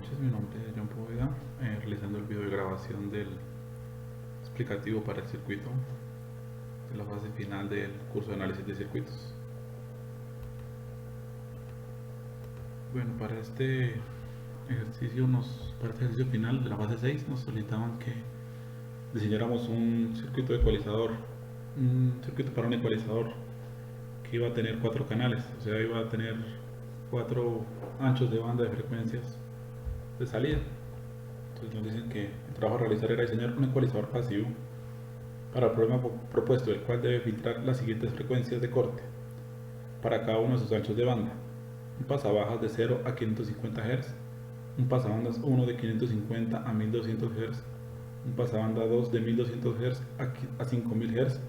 noches, mi nombre es John Poveda, realizando el video de grabación del explicativo para el circuito de la fase final del curso de análisis de circuitos. Bueno, para este ejercicio final de la fase 6 nos solicitaban que diseñáramos un circuito ecualizador, un circuito para un ecualizador que iba a tener 4 canales, o sea, iba a tener 4 anchos de banda de frecuencias de salida. Entonces nos dicen que el trabajo a realizar era diseñar un ecualizador pasivo para el problema propuesto, el cual debe filtrar las siguientes frecuencias de corte para cada uno de sus anchos de banda: un pasabajas de 0 a 550 Hz, un pasabandas 1 de 550 a 1200 Hz, un pasabanda 2 de 1200 Hz a 5000 Hz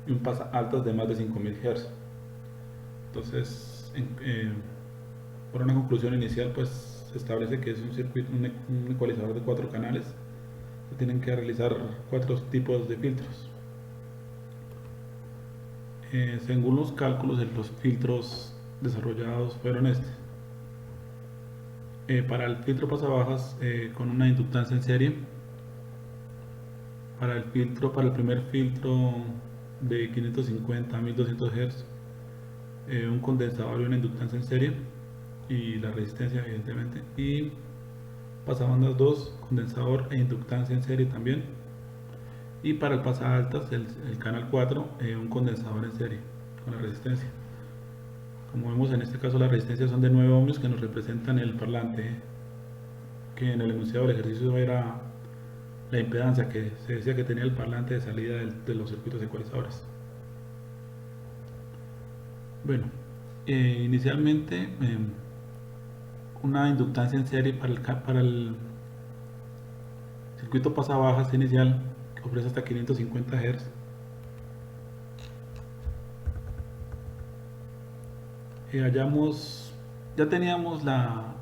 y un pasaaltas de más de 5000 Hz. Entonces, por una conclusión inicial, pues se establece que es un circuito, un ecualizador de 4 canales. Se tienen que realizar 4 tipos de filtros. Según los cálculos, los filtros desarrollados fueron para el filtro pasabajas con una inductancia en serie, para el primer filtro de 550 a 1200 Hz, un condensador y una inductancia en serie y la resistencia, evidentemente, y pasabandas 2, condensador e inductancia en serie también, y para el pasaaltas, el canal 4, un condensador en serie con la resistencia. Como vemos, en este caso las resistencias son de 9 ohmios, que nos representan el parlante, que en el enunciado del ejercicio era la impedancia que se decía que tenía el parlante de salida de los circuitos ecualizadores. Bueno, inicialmente una inductancia en serie para el circuito pasabajas inicial, que ofrece hasta 550 Hz. Ya teníamos la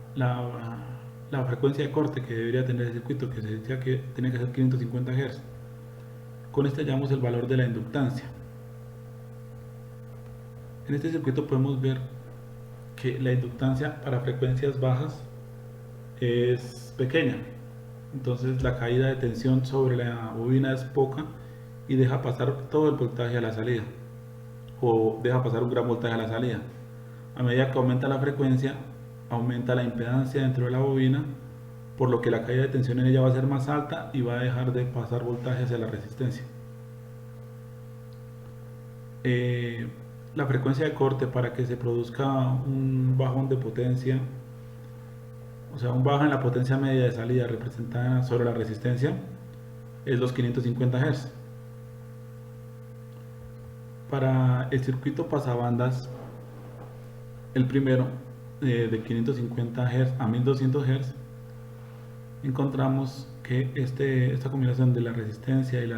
frecuencia de corte que debería tener el circuito, que se decía que tenía que ser 550 Hz. Con este hallamos el valor de la inductancia. En este circuito podemos ver que la inductancia para frecuencias bajas es pequeña, entonces la caída de tensión sobre la bobina es poca y deja pasar todo el voltaje a la salida, o deja pasar un gran voltaje a la salida. A medida que aumenta la frecuencia, aumenta la impedancia dentro de la bobina, por lo que la caída de tensión en ella va a ser más alta y va a dejar de pasar voltaje hacia la resistencia. La frecuencia de corte para que se produzca un bajón de potencia, o sea, un bajo en la potencia media de salida representada sobre la resistencia, es los 550 Hz. Para el circuito pasabandas, el primero, de 550 Hz a 1200 Hz, encontramos que esta combinación de la resistencia y de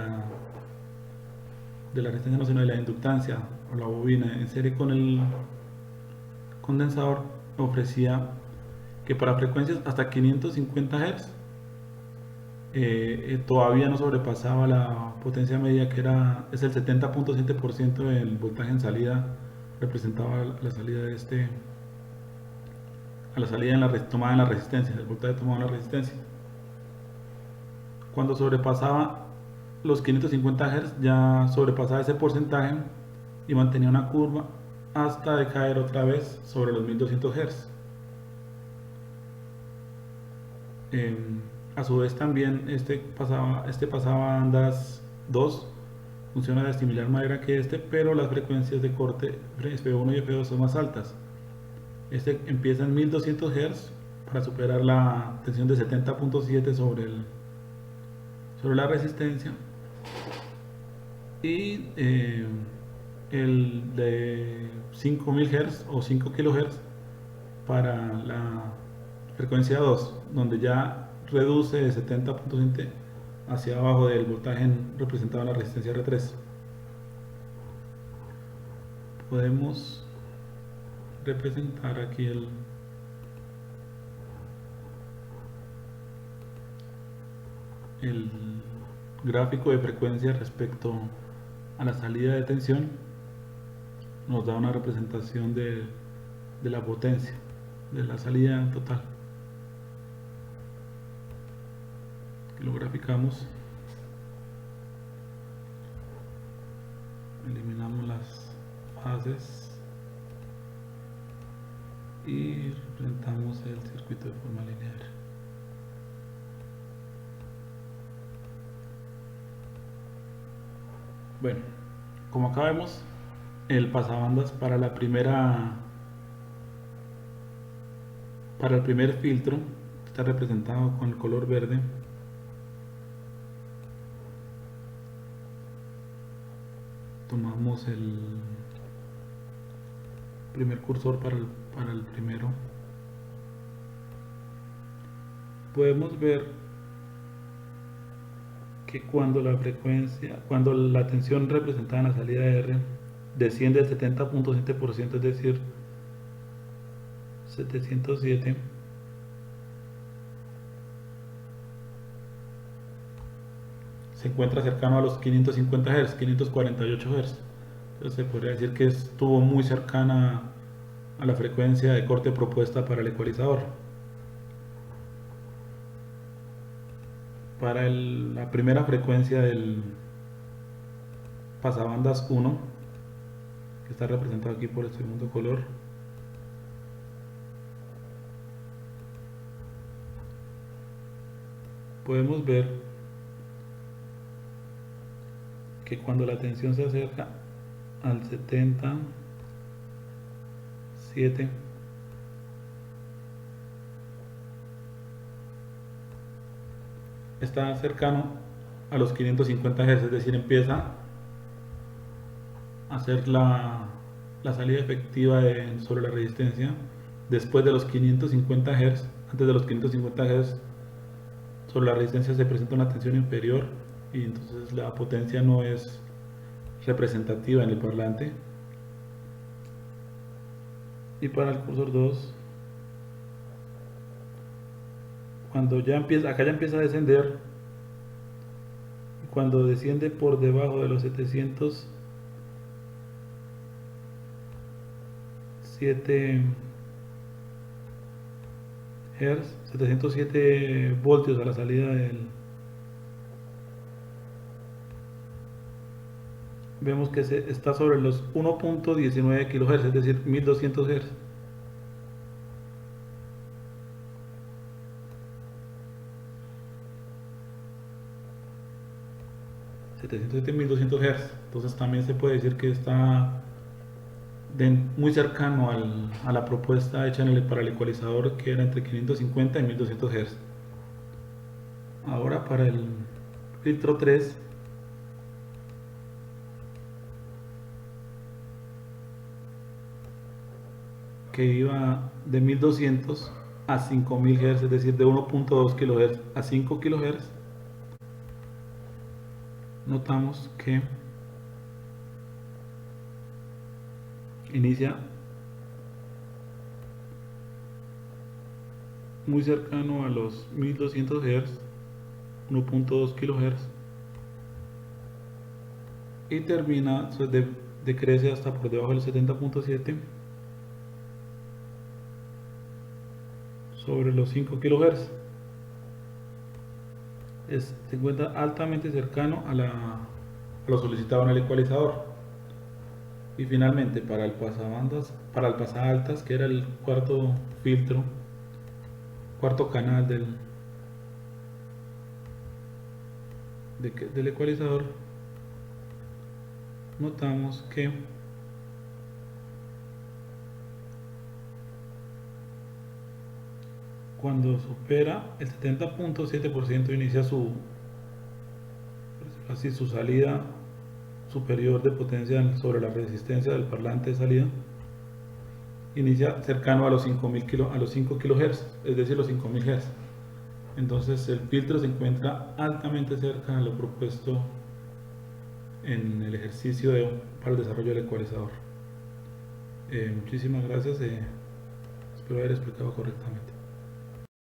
la resistencia no, sino de la inductancia o la bobina en serie con el condensador ofrecía que para frecuencias hasta 550 Hz todavía no sobrepasaba la potencia media, que es el 70.7% del voltaje en salida, representaba la salida a la salida tomada en la resistencia, el voltaje tomado en la resistencia. Cuando sobrepasaba los 550 Hz ya sobrepasaba ese porcentaje y mantenía una curva hasta decaer otra vez sobre los 1200 Hz. A su vez también este pasabandas 2 funciona de similar manera que pero las frecuencias de corte F1 y F2 son más altas. Este empieza en 1200 Hz para superar la tensión de 70.7 sobre la resistencia, y el de 5000 Hz o 5 kHz para la frecuencia 2, donde ya reduce de 70.7 hacia abajo del voltaje representado en la resistencia R3. Podemos representar aquí el gráfico de frecuencia respecto a la salida de tensión. Nos da una representación de la potencia de la salida total. Aquí lo graficamos. Eliminamos las fases y representamos el circuito de forma lineal. Bueno, como acá vemos, el pasabandas para el primer filtro está representado con el color verde. Tomamos el primer cursor para el primero. Podemos ver que cuando la tensión representada en la salida de R desciende al 70.7%, es decir, 707, se encuentra cercano a los 550 Hz, 548 Hz. Entonces se podría decir que estuvo muy cercana a la frecuencia de corte propuesta para el ecualizador. Para la primera frecuencia del pasabandas 1, que está representado aquí por el segundo color, podemos ver que cuando la tensión se acerca al 77, está cercano a los 550 Hz, es decir, empieza a hacer la salida efectiva sobre la resistencia después de los 550 Hz. Antes de los 550 Hz sobre la resistencia se presenta una tensión inferior y entonces la potencia no es representativa en el parlante. Y para el cursor 2, cuando acá ya empieza a descender, cuando desciende por debajo de los 707 voltios a la salida vemos que está sobre los 1.19 kHz, es decir, 1200 Hz. Hz. Entonces también se puede decir que está muy cercano a la propuesta hecha para el ecualizador, que era entre 550 y 1200 Hz. Ahora para el filtro 3, que iba de 1200 a 5000 Hz, es decir, de 1.2 kHz a 5 kHz, notamos que inicia muy cercano a los 1200 Hz, 1.2 kHz, y termina, decrece hasta por debajo del 70.7 sobre los 5 kHz. Se encuentra altamente cercano a lo solicitado en el ecualizador. Y finalmente para el pasabandas, para el pasaltas, que era el cuarto canal del ecualizador, notamos que cuando supera el 70.7% inicia su salida superior de potencia sobre la resistencia del parlante de salida. Inicia cercano a los 5 kHz, es decir, los 5000 Hz. Entonces el filtro se encuentra altamente cerca a lo propuesto en el ejercicio para el desarrollo del ecualizador. Muchísimas gracias, espero haber explicado correctamente.